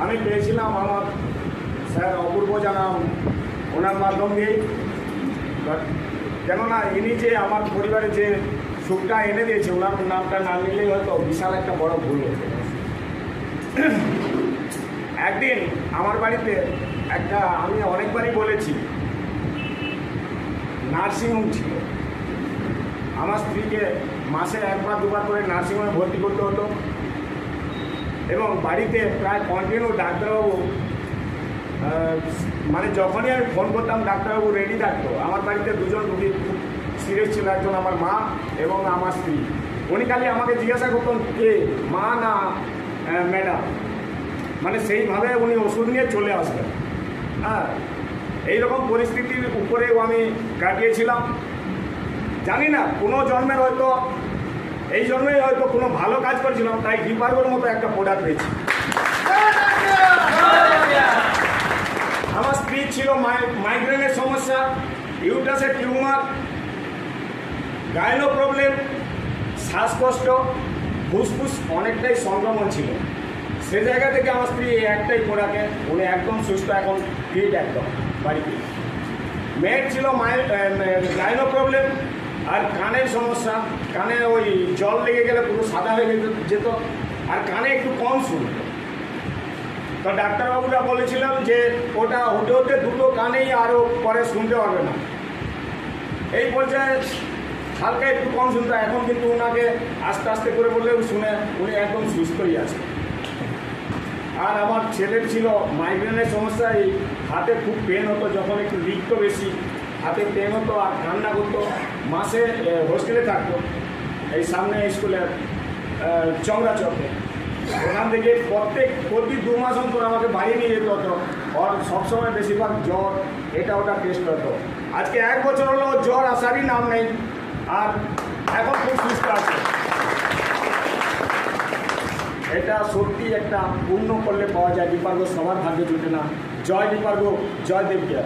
আমি পেয়েছিলাম আমার স্যার অপূর্ব জানা ওনার মাধ্যম দিয়েই। কেননা ইনি যে আমার পরিবারে যে সুখটা এনে দিয়েছে, ওনার নামটা না নিলেই হয়তো বিশাল একটা বড় ভুল হতো। একদিন আমার বাড়িতে একটা, আমি অনেকবারই বলেছি, নার্সিংহোম ছিল। আমার স্ত্রীকে মাসে একবার দুবার করে নার্সিংহোমে ভর্তি করতে হতো এবং বাড়িতে প্রায় কন্টিনিউ ডাক্তারবাবু, মানে যখনই আমি ফোন করতাম ডাক্তারবাবু রেডি থাকতো। আমার বাড়িতে দুজন রুগী খুব সিরিয়াস ছিল, একজন আমার মা এবং আমার স্ত্রী। উনি খালি আমাকে জিজ্ঞাসা করতেন কে, মা না ম্যাডাম, মানে সেইভাবে উনি ওষুধ নিয়ে চলে আসবেন। হ্যাঁ, এইরকম পরিস্থিতির উপরেও আমি কাটিয়েছিলাম। জানি না কোনো জন্মের হয়তো, এই জন্মেই হয়তো কোনো ভালো কাজ করেছিলাম, তাই ডিপার্গোর মতো একটা প্রোডাক্ট পেয়েছি। আমার স্ত্রী ছিল মাইগ্রেনের সমস্যা, ইউটাসের টিউমার, গাইনো প্রবলেম, শ্বাসকষ্ট, ফুসফুস অনেকটাই সংক্রমণ ছিল। সে জায়গা থেকে আমার স্ত্রী একটাই প্রোডাক্টে, উনি একদম সুস্থ, এখন ফিট একদম বাড়িতে। মেয়ের ছিল গাইনো প্রবলেম আর কানের সমস্যা, কানে ওই জল লেগে গেলে পুরো সাদা হয়ে যেত আর কানে একটু কম শুনত। তো ডাক্তারবাবুরা বলেছিলাম যে ওটা হতে হতে দুটো কানেই আরও পরে শুনতে পারবে না। এই পর্যায়ে হালকা একটু কম শুনতো, এখন কিন্তু ওনাকে আস্তে আস্তে করে বললেও শুনে উনি একদম সুস্থই আছে। আর আমার ছেলের ছিল মাইগ্রেনের সমস্যা, এই হাতে খুব পেন হতো, যখন একটু লিখতো বেশি হাতে পেন হতো আর কান্না করতো। মাসে হোস্টেলে থাকতো এই সামনে স্কুলের চংরা চকে, ওখান থেকে প্রতি 2 মাস অন্তর আমাকে বাড়ি নিয়ে যেতে হতো। ওর সবসময় বেশিরভাগ জ্বর এটা ওটা টেস্ট হতো। আজকে 1 বছর হলো জ্বর আসারই নাম নেই আর এখন খুব সুস্থ আছে। এটা সত্যি একটা পূর্ণ করলে পাওয়া যায়। ডিপার্গো সবার ভাগ্যে জুটে না। জয় ডিপার্গো, জয় দেবকে।